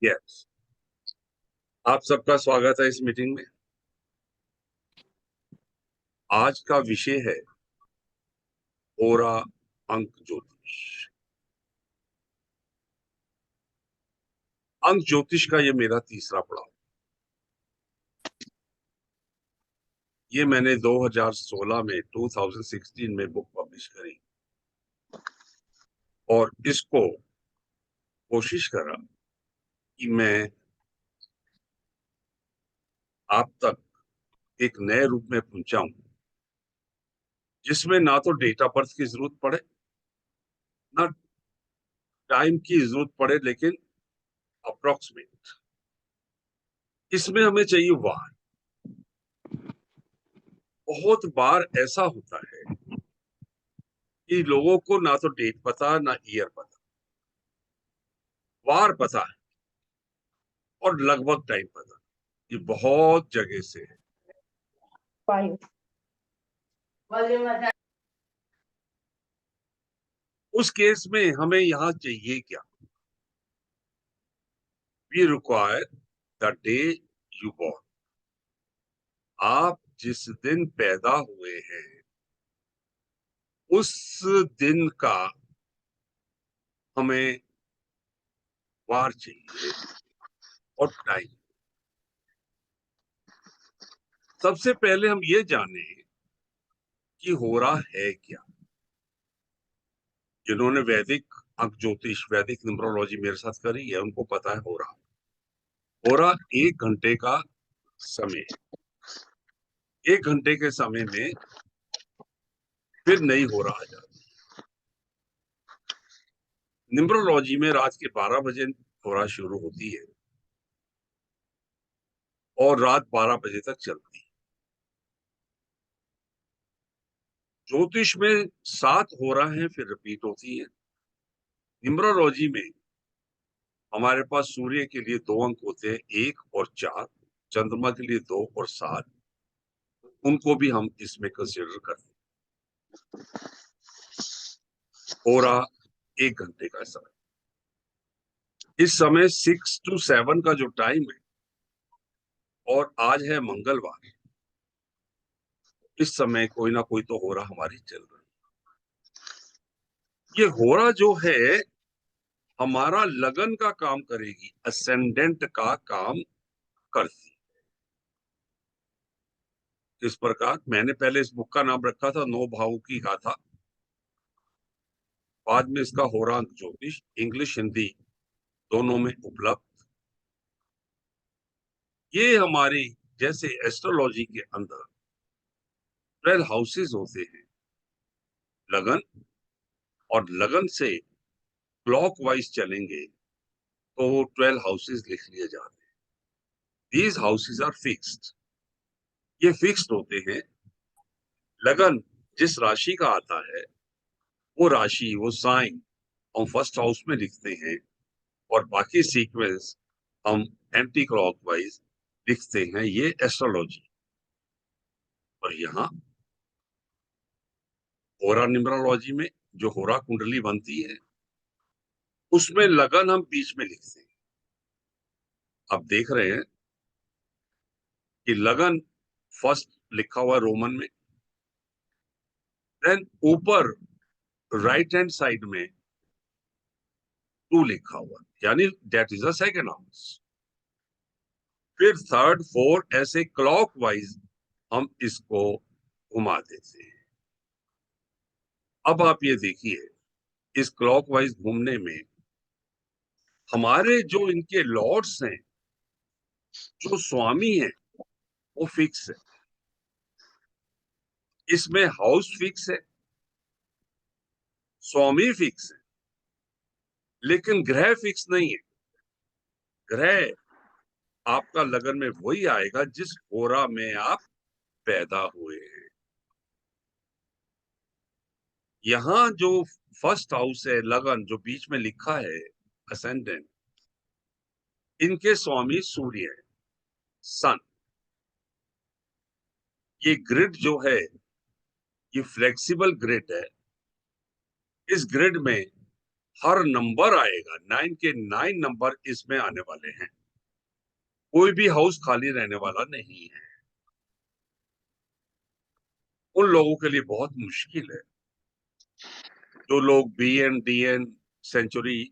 Yes, आप सबका स्वागत है इस मीटिंग में। आज का विषय है होरा अंक ज्योतिष। अंक ज्योतिष का ये मेरा तीसरा पड़ाव। ये मैंने 2016 में 2016 में बुक पब्लिश करी और इसको कोशिश करा कि मैं आप तक एक नए रूप में पहुंचाऊं, जिसमें ना तो डेट ऑफ बर्थ की जरूरत पड़े, ना टाइम की जरूरत पड़े, लेकिन अप्रोक्सीमेट इसमें हमें चाहिए वार। बहुत बार ऐसा होता है कि लोगों को ना तो डेट पता, ना ईयर पता, वार पता है और लगभग टाइम पता। ये बहुत जगह से है। उस केस में हमें यहां चाहिए क्या? We require the day you born. आप जिस दिन पैदा हुए हैं उस दिन का हमें वार चाहिए और टाइम। सबसे पहले हम ये जाने कि हो रहा है क्या। जिन्होंने वैदिक अंक ज्योतिष, वैदिक न्यूमरोलॉजी मेरे साथ करी है, उनको पता है हो रहा 1 घंटे का समय। 1 घंटे के समय में फिर नहीं हो रहा जाता। न्यूमरोलॉजी में रात के 12 बजे होरा शुरू होती है और रात 12 बजे तक चलती है। ज्योतिष में 7 होरा हैं, फिर रिपीट होती है। न्यूमरोलॉजी में हमारे पास सूर्य के लिए 2 अंक होते हैं, 1 और 4। चंद्रमा के लिए 2 और 7। उनको भी हम इसमें कंसिडर करते हैं। होरा 1 घंटे का समय। इस समय 6 to 7 का जो टाइम है, और आज है मंगलवार, इस समय कोई ना कोई तो होरा हमारी चल रही है। ये होरा जो है हमारा लगन का काम करेगी, असेंडेंट का काम करती। इस प्रकार मैंने पहले इस बुक का नाम रखा था 9 भावों की गाथा। बाद में इसका होरा अंक ज्योतिष इंग्लिश हिंदी दोनों में उपलब्ध। ये हमारी जैसे एस्ट्रोलॉजी के अंदर 12 हाउसेस होते हैं लगन, और लगन से क्लॉकवाइज चलेंगे तो 12 हाउसेस लिख लिए जाते हैं। These houses are fixed. ये फिक्स्ड होते हैं। लगन जिस राशि का आता है वो राशि, वो साइन हम फर्स्ट हाउस में लिखते हैं, और बाकी सीक्वेंस हम एंटी क्लॉकवाइज लिखते हैं। ये एस्ट्रोलॉजी। और यहाँ होरा न्यूमरोलॉजी में जो होरा कुंडली बनती है उसमें लगन हम बीच में लिखते हैं। अब देख रहे हैं कि लगन फर्स्ट लिखा हुआ रोमन में, देन ऊपर राइट हैंड साइड में 2 लिखा हुआ, यानी that is a second house. फिर थर्ड, फोर्थ, ऐसे क्लॉकवाइज हम इसको घुमा देते हैं। अब आप ये देखिए, इस क्लॉकवाइज घूमने में हमारे जो इनके लॉर्ड्स हैं, जो स्वामी हैं, वो फिक्स है। इसमें हाउस फिक्स है, स्वामी फिक्स है, लेकिन ग्रह फिक्स नहीं है। ग्रह आपका लगन में वही आएगा जिस होरा में आप पैदा हुए हैं। यहाँ जो फर्स्ट हाउस है लगन, जो बीच में लिखा है असेंडेंट, इनके स्वामी सूर्य है, सन। ये ग्रिड जो है ये फ्लेक्सिबल ग्रिड है। इस ग्रिड में हर नंबर आएगा, 9 के 9 नंबर इसमें आने वाले हैं, कोई भी हाउस खाली रहने वाला नहीं है। उन लोगों के लिए बहुत मुश्किल है जो लोग BN DN सेंचुरी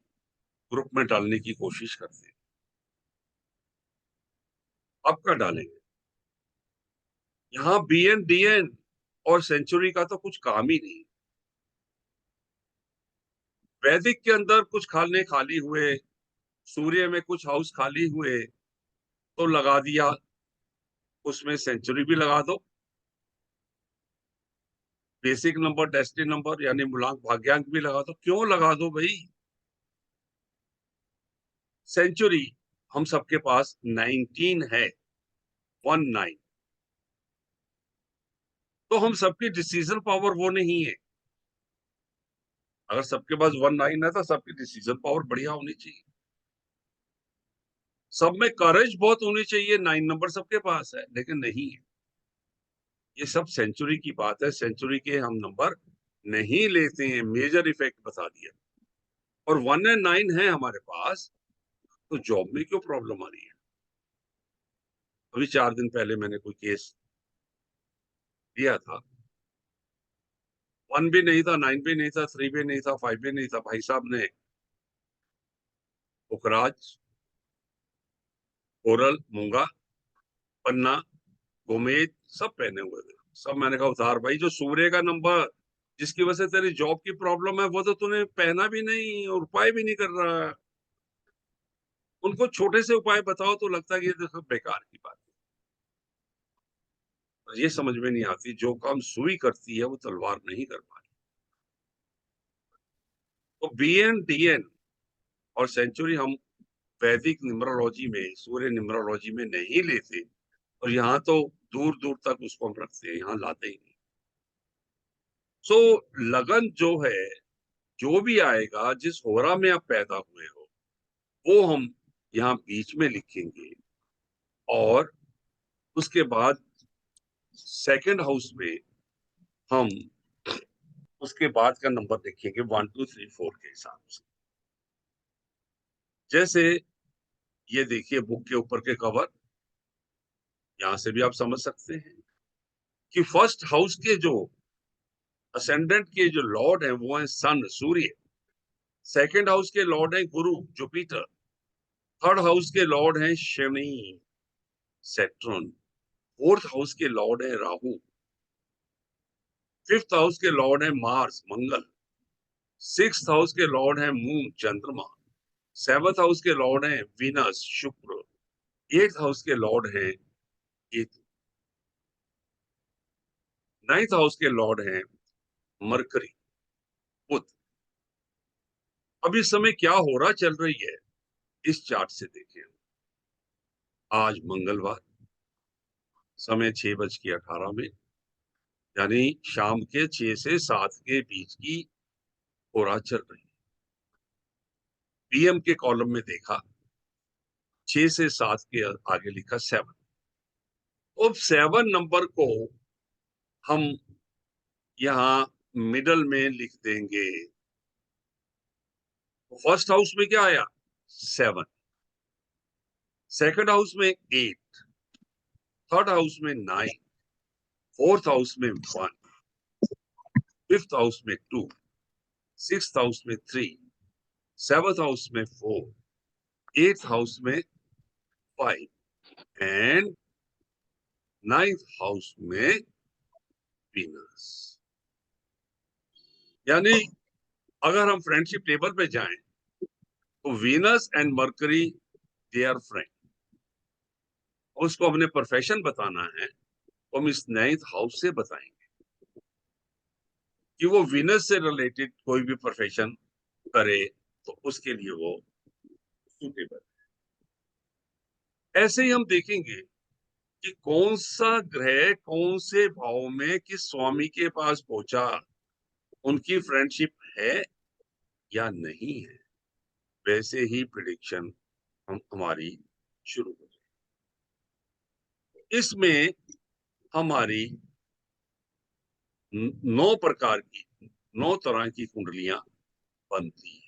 ग्रुप में डालने की कोशिश करते हैं। अब क्या डालेंगे? यहाँ BN DN और सेंचुरी का तो कुछ काम ही नहीं। वैदिक के अंदर कुछ खाने खाली हुए, सूर्य में कुछ हाउस खाली हुए तो लगा दिया, उसमें सेंचुरी भी लगा दो। बेसिक नंबर, डेस्टिनी नंबर यानी मूलांक भाग्यांक भी लगा दो। क्यों लगा दो भाई? सेंचुरी हम सबके पास 19 है, 19। तो हम सबकी डिसीजन पावर वो नहीं है। अगर सबके पास 19 है तो सबकी डिसीजन पावर बढ़िया होनी चाहिए, सब में करेज बहुत होनी चाहिए। 9 नंबर सबके पास है लेकिन नहीं है। ये सब सेंचुरी की बात है, सेंचुरी के हम नंबर नहीं लेते हैं, मेजर इफेक्ट बता दिया। और 1 एंड 9 है हमारे पास, तो जॉब में क्यों प्रॉब्लम आ रही है? अभी 4 दिन पहले मैंने कोई केस दिया था, 1 भी नहीं था, 9 भी नहीं था, 3 भी नहीं था, 5 भी नहीं था। भाई साहब ने पुखराज, कोरल, मूंगा, पन्ना, गोमेद सब पहने हुए थे। सब मैंने कहा उतार भाई, जो सूर्य का नंबर जिसकी वजह से तेरी जॉब की प्रॉब्लम है वो तो तूने पहना भी नहीं और उपाय भी नहीं कर रहा है। उनको छोटे से उपाय बताओ तो लगता है कि ये तो सब बेकार की बात है। ये समझ में नहीं आती, जो काम सुई करती है वो तलवार नहीं कर पाती। तो BN DN और सेंचुरी हम वैदिक न्यूमरोलॉजी में, सूर्य न्यूमरोलॉजी में नहीं लेते, और यहाँ तो दूर दूर तक उसको हम रखते हैं, यहाँ लाते ही नहीं। सो लगन जो है, जो भी आएगा, जिस होरा में आप पैदा हुए हो वो हम यहाँ बीच में लिखेंगे, और उसके बाद सेकंड हाउस में हम उसके बाद का नंबर लिखेंगे 1 2 3 4 के हिसाब से। जैसे ये देखिए बुक के ऊपर के कवर, यहां से भी आप समझ सकते हैं कि फर्स्ट हाउस के जो असेंडेंट के जो लॉर्ड हैं वो हैं सन, सूर्य। सेकंड हाउस के लॉर्ड हैं गुरु, जुपिटर। थर्ड हाउस के लॉर्ड हैं शनि, सैटर्न। फोर्थ हाउस के लॉर्ड हैं राहु। फिफ्थ हाउस के लॉर्ड हैं मार्स, मंगल। सिक्स्थ हाउस के लॉर्ड हैं मून, चंद्रमा। सेवंथ हाउस के लॉर्ड हैं वीनस, शुक्र। एट्थ हाउस के लॉर्ड हैं केतु। नाइन्थ हाउस के लॉर्ड हैं मरकरी, बुध। अब इस समय क्या हो रहा चल रही है इस चार्ट से देखें। आज मंगलवार, समय 6:18 यानी शाम के 6 से 7 के बीच की हो रहा चल रही है। PM के कॉलम में देखा 6 से 7 के आगे लिखा 7। अब 7 नंबर को हम यहाँ मिडल में लिख देंगे। फर्स्ट हाउस में क्या आया? 7। सेकंड हाउस में 8। थर्ड हाउस में 9। फोर्थ हाउस में 1। फिफ्थ हाउस में 2। सिक्स्थ हाउस में 3। सेवंथ हाउस में 4। एट्थ हाउस में 5 एंड नाइन्थ हाउस में वीनस। यानी अगर हम फ्रेंडशिप टेबल पे जाएं तो Venus and Mercury they are friend. उसको अपने प्रोफेशन बताना है तो हम इस नाइन्थ हाउस से बताएंगे कि वो वीनस से रिलेटेड कोई भी प्रोफेशन करे तो उसके लिए वो सूटेबल। ऐसे ही हम देखेंगे कि कौन सा ग्रह कौन से भाव में किस स्वामी के पास पहुंचा, उनकी फ्रेंडशिप है या नहीं है। वैसे ही प्रिडिक्शन हम हमारी शुरू हो जाए। इसमें हमारी 9 प्रकार की, 9 तरह की कुंडलियां बनती है।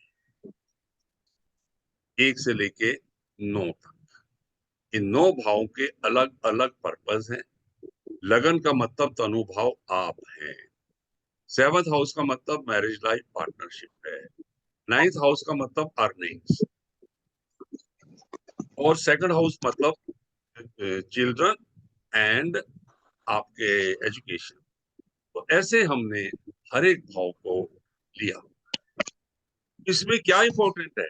1 से लेके 9 तक। इन 9 भावों के अलग अलग पर्पस हैं। लगन का मतलब तनुभाव आप हैं। 7th हाउस का मतलब मैरिज लाइफ पार्टनरशिप है। 9th हाउस का मतलब अर्निंग्स, और 2nd हाउस मतलब चिल्ड्रन एंड आपके एजुकेशन। तो ऐसे हमने हर एक भाव को लिया। इसमें क्या इंपॉर्टेंट है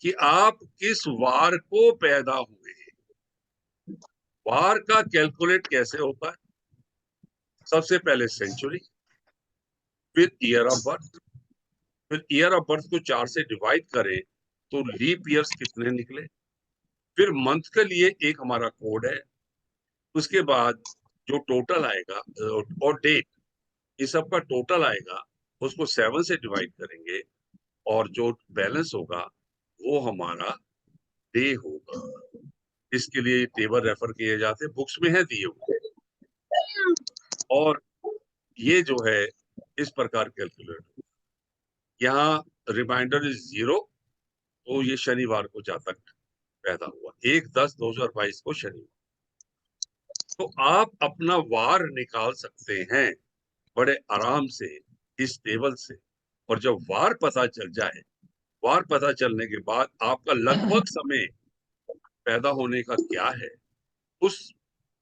कि आप किस वार को पैदा हुए। वार का कैलकुलेट कैसे होता है? सबसे पहले सेंचुरी, फिर ईयर ऑफ बर्थ, फिर ईयर ऑफ बर्थ को 4 से डिवाइड करें तो लीप ईयर्स कितने निकले, फिर मंथ के लिए एक हमारा कोड है, उसके बाद जो टोटल आएगा और डेट, इस सब का टोटल आएगा, उसको 7 से डिवाइड करेंगे और जो बैलेंस होगा वो हमारा डे होगा। इसके लिए टेबल रेफर किए जाते हैं, बुक्स में है दिए हुए। और ये जो है इस प्रकार कैलकुलेट, यहाँ रिमाइंडर इज 0, तो ये शनिवार को जातक पैदा हुआ, 1/10/2022 को शनिवार। तो आप अपना वार निकाल सकते हैं बड़े आराम से इस टेबल से। और जब वार पता चल जाए, वार पता चलने के बाद आपका लगभग समय पैदा होने का क्या है, उस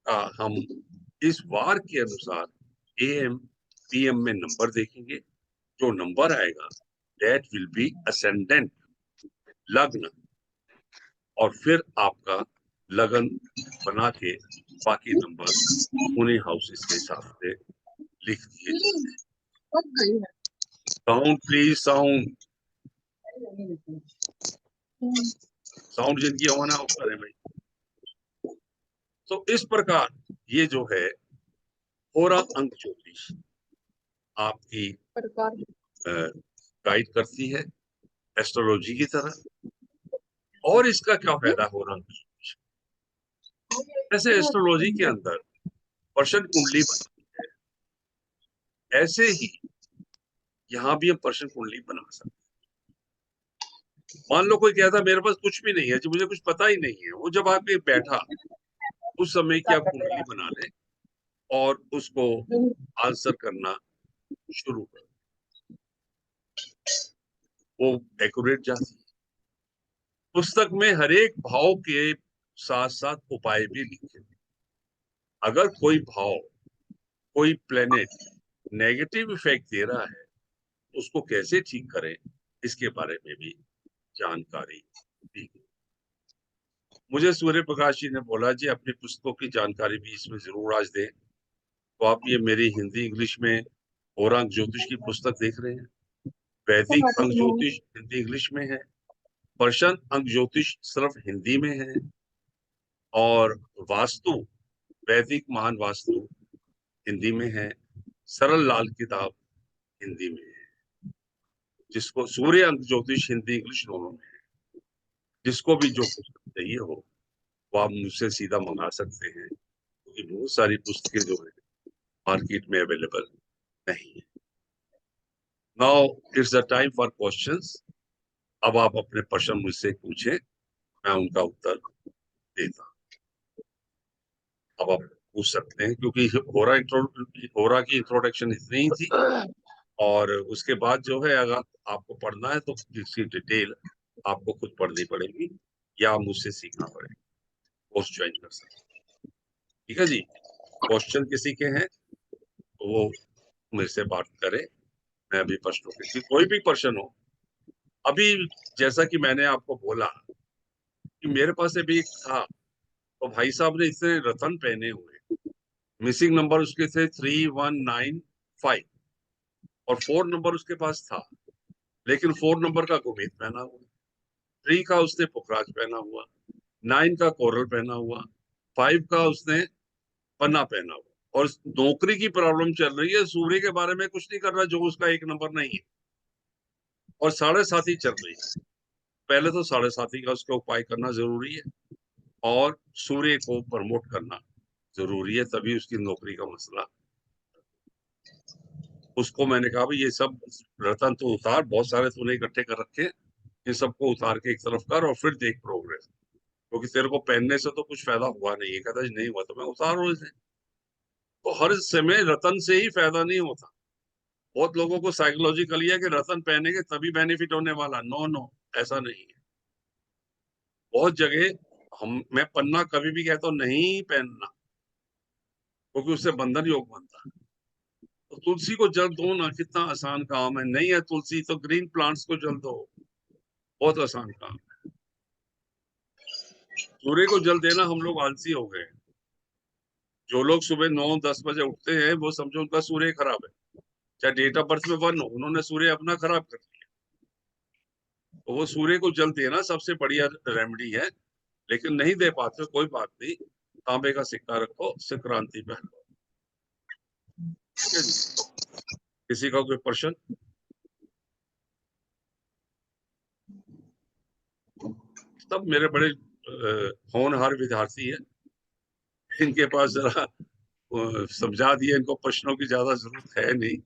हम इस वार के अनुसार AM PM में नंबर देखेंगे। जो नंबर आएगा दैट विल बी असेंडेंट लग्न, और फिर आपका लगन बना के बाकी नंबर उन्हीं हाउसेस के हिसाब से लिख दिए जाते हैं। साउंड प्लीज, साउंड साउंड जिनकी होना हो करे भाई। तो इस प्रकार ये जो है होरा अंक ज्योतिष आपकी गाइड करती है एस्ट्रोलॉजी की तरह। और इसका क्या फायदा हो रहा है? ऐसे एस्ट्रोलॉजी के अंदर पर्सन कुंडली बनती है, ऐसे ही यहाँ भी हम पर्सन कुंडली बना सकते हैं। मान लो कोई कहता मेरे पास कुछ भी नहीं है जी, मुझे कुछ पता ही नहीं है, वो जब आके बैठा उस समय की आप कुंडली बना ले और उसको आंसर करना शुरू कर, वो एक्यूरेट जाती है। पुस्तक में हर एक भाव के साथ साथ उपाय भी लिखे। अगर कोई भाव, कोई प्लेनेट नेगेटिव इफेक्ट दे रहा है, उसको कैसे ठीक करें, इसके बारे में भी जानकारी दी गई। मुझे सूर्य प्रकाश जी ने बोला जी अपनी पुस्तकों की जानकारी भी इसमें जरूर आज दें। तो आप ये मेरी हिंदी इंग्लिश में होरांक ज्योतिष की पुस्तक देख रहे हैं। वैदिक अंक ज्योतिष हिंदी इंग्लिश में है, पर्शियन अंक ज्योतिष सिर्फ हिंदी में है, और वास्तु, वैदिक महान वास्तु हिंदी में है, सरल लाल किताब हिंदी में है। जिसको सूर्य अंक ज्योतिष हिंदी इंग्लिश दोनों में है, जिसको भी जो पुस्तक चाहिए हो वो आप मुझसे सीधा मंगा सकते हैं, क्योंकि बहुत सारी पुस्तकें जो है मार्केट में अवेलेबल नहीं है। Now it's the time for questions. अब आप अपने प्रश्न मुझसे पूछें, मैं उनका उत्तर देता हूं। अब आप पूछ सकते हैं, क्योंकि होरा की इंट्रोडक्शन इतनी ही थी, और उसके बाद जो है अगर आपको पढ़ना है तो इसकी डिटेल आपको खुद पढ़नी पड़ेगी या मुझसे सीखना पड़ेगा, कोर्स ज्वाइन कर सकते। ठीक है जी। क्वेश्चन किसी के हैं तो वो मेरे से बात करे, मैं अभी प्रश्नों के कोई भी प्रश्न हो। अभी जैसा कि मैंने आपको बोला कि मेरे पास अभी एक था, तो भाई साहब ने इतने रतन पहने हुए, मिसिंग नंबर उसके थे 3195, और 4 नंबर उसके पास था, लेकिन 4 नंबर का गुमीत पहना हुआ, 3 का उसने पुखराज पहना हुआ, 9 का कोरल पहना हुआ, 5 का उसने पन्ना पहना हुआ, और नौकरी की प्रॉब्लम चल रही है। सूर्य के बारे में कुछ नहीं कर रहा जो उसका 1 नंबर नहीं है, और 7.5 चल रही है। पहले तो 7.5 का उसका उपाय करना जरूरी है, और सूर्य को प्रमोट करना जरूरी है, तभी उसकी नौकरी का मसला। उसको मैंने कहा भाई ये सब रतन तो उतार, बहुत सारे तूने इकट्ठे कर रखे, इन सबको उतार के एक तरफ कर और फिर देख प्रोग्रेस, क्योंकि तेरे को पहनने से तो कुछ फायदा हुआ नहीं है। कहता नहीं हुआ तो मैं उतारो इसे। तो हर समय रतन से ही फायदा नहीं होता। बहुत लोगों को साइकोलॉजिकली है कि रतन पहनेंगे तभी बेनिफिट होने वाला। नो नो, ऐसा नहीं है। बहुत जगह मैं पन्ना कभी भी कहता हूँ नहीं पहनना, क्योंकि उससे बंधन योग बनता है। तो तुलसी को जल दो ना, कितना आसान काम है। नहीं है तुलसी तो ग्रीन प्लांट्स को जल दो, बहुत आसान काम है। सूर्य को जल देना, हम लोग आलसी हो गए। जो लोग सुबह 9-10 बजे उठते हैं वो समझो उनका सूर्य खराब है। चाहे डेट ऑफ बर्थ में 1 हो, उन्होंने सूर्य अपना खराब कर दिया। तो वो सूर्य को जल देना सबसे बढ़िया रेमेडी है। लेकिन नहीं दे पाते, कोई बात नहीं, तांबे का सिक्का रखो, संक्रांति पहनो। ठीक है जी। किसी का कोई प्रश्न? सब मेरे बड़े होनहार विद्यार्थी है, इनके पास जरा समझा दिया। इनको प्रश्नों की ज्यादा जरूरत है नहीं,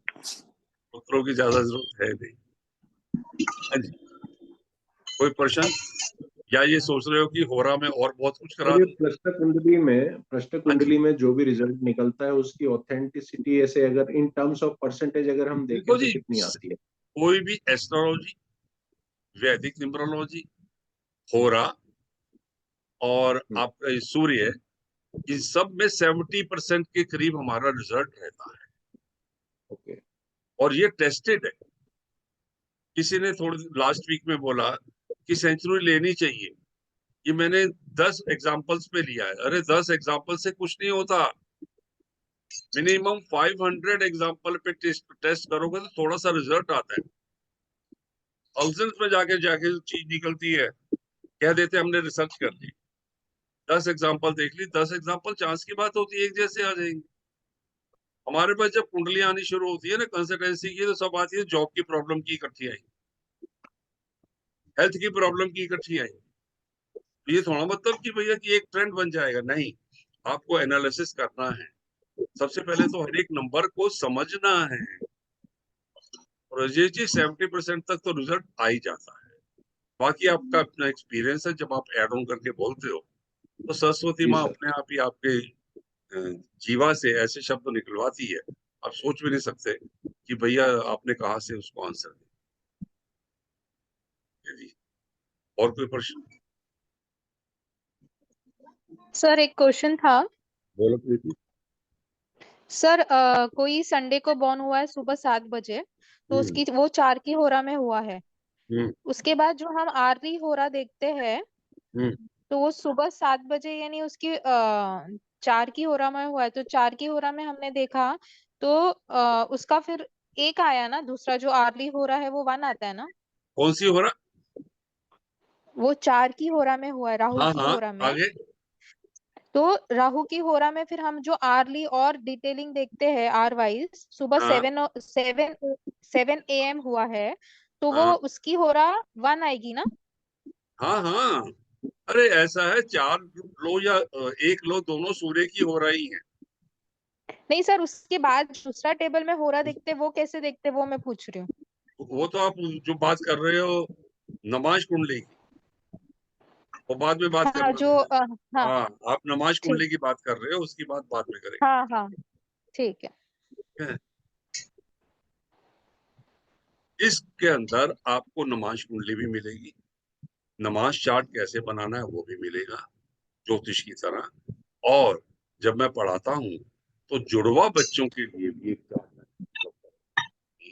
उत्तरों की ज्यादा जरूरत है नहीं। हाँ जी, कोई प्रश्न? या ये सोच रहे हो कि होरा में और बहुत कुछ करा और ये दूं? प्रश्न हाँ जी, कुंडली में जो भी रिजल्ट निकलता है उसकी ऑथेंटिसिटी ऐसे अगर इन टर्म्स ऑफ परसेंटेज अगर हम देखो देखें तो जी, कितनी आती है? कोई भी एस्ट्रोलॉजी, वैदिक न्यूमरोलॉजी, होरा और हम्म, आपका ये सूर्य, इन सब में 70% के करीब हमारा रिजल्ट रहता है। ओके। और ये टेस्टेड है। किसी ने थोड़ी लास्ट वीक में बोला कि सेंचुरी लेनी चाहिए, ये मैंने 10 एग्जांपल्स पे लिया है। अरे 10 एग्जांपल से कुछ नहीं होता। मिनिमम 500 एग्जांपल पे टेस्ट करोगे तो थोड़ा सा रिजल्ट आता है। थाउजेंड्स में जाके जाके चीज निकलती है। कह देते हमने रिसर्च कर ली, 10 एग्जांपल देख ली, 10 एग्जांपल चांस की बात होती है एक जैसे आ जाएंगे। हमारे पास जब कुंडली आनी शुरू होती है ना कंसल्टेंसी की, तो सब आती है जॉब की प्रॉब्लम की इकट्ठी आई, हेल्थ की प्रॉब्लम की इकट्ठी आई। ये थोड़ा मतलब कि भैया कि एक ट्रेंड बन जाएगा, नहीं। आपको एनालिसिस करना है। सबसे पहले तो हर एक नंबर को समझना है। और ये चीज 70% तक तो रिजल्ट आ ही जाता है। बाकी आपका अपना एक्सपीरियंस है। जब आप एड ऑन करके बोलते हो तो सरस्वती जी माँ सर। अपने आप ही आपके जीवा से ऐसे शब्द निकलवाती है, आप सोच भी नहीं सकते कि भैया आपने कहा से उसको आंसर दिया जी। और कोई प्रश्न? सर एक क्वेश्चन था। बोलो प्रीति। सर कोई संडे को बॉर्न हुआ है सुबह 7 बजे, तो हम्म उसकी वो 4 की होरा में हुआ है। हम्म उसके बाद जो हम आरली होरा देखते हैं, हम्म तो वो सुबह 7 बजे यानी उसकी 4 की होरा में हुआ है। तो 4 की होरा में हमने देखा, तो उसका फिर एक आया ना, दूसरा जो आरली होरा है वो 1 आता है ना। कौन सी हो रहा? वो 4 की होरा में हुआ है, राहु हाँ की हाँ, होरा में। आगे। तो राहु की होरा में फिर हम जो आर्ली और डिटेलिंग देखते हैं आर वाइज, सुबह हाँ 7 7 7 AM हुआ है, तो वो हाँ उसकी होरा 1 आएगी ना। हाँ हाँ। अरे ऐसा है, 4 लो या 1 लो, दोनों सूर्य की हो रही है। नहीं सर, उसके बाद दूसरा टेबल में होरा देखते, वो कैसे देखते वो मैं पूछ रही हूँ। वो तो आप जो बात कर रहे हो नमाज कुंडली की, वो बाद में बात हाँ करना जो मुझे। हाँ हाँ, आप नमाज ठीक। कुंडली की बात कर रहे हो, उसकी बात बाद में करेंगे। हाँ हाँ ठीक है। ठीक है? इसके अंदर आपको नमाज कुंडली भी मिलेगी, नमाज चार्ट कैसे बनाना है वो भी मिलेगा, ज्योतिष की तरह। और जब मैं पढ़ाता हूँ तो जुड़वा बच्चों के लिए भी एक चार्ट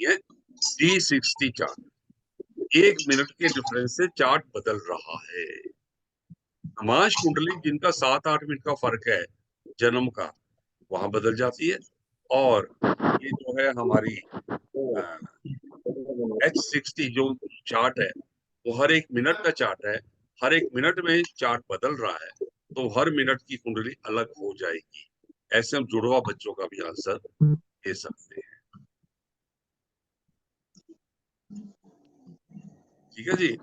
है, D60 चार्ट। 1 मिनट के डिफरेंस से चार्ट बदल रहा है। नमाज कुंडली जिनका 7-8 मिनट का फर्क है जन्म का, वहां बदल जाती है। और ये जो है हमारी H60 जो चार्ट है, वो हर 1 मिनट का चार्ट है। हर 1 मिनट में चार्ट बदल रहा है, तो हर मिनट की कुंडली अलग हो जाएगी। ऐसे हम जुड़वा बच्चों का भी आंसर दे सकते हैं। ठीक है जी।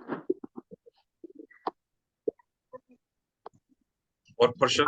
और प्रश्न?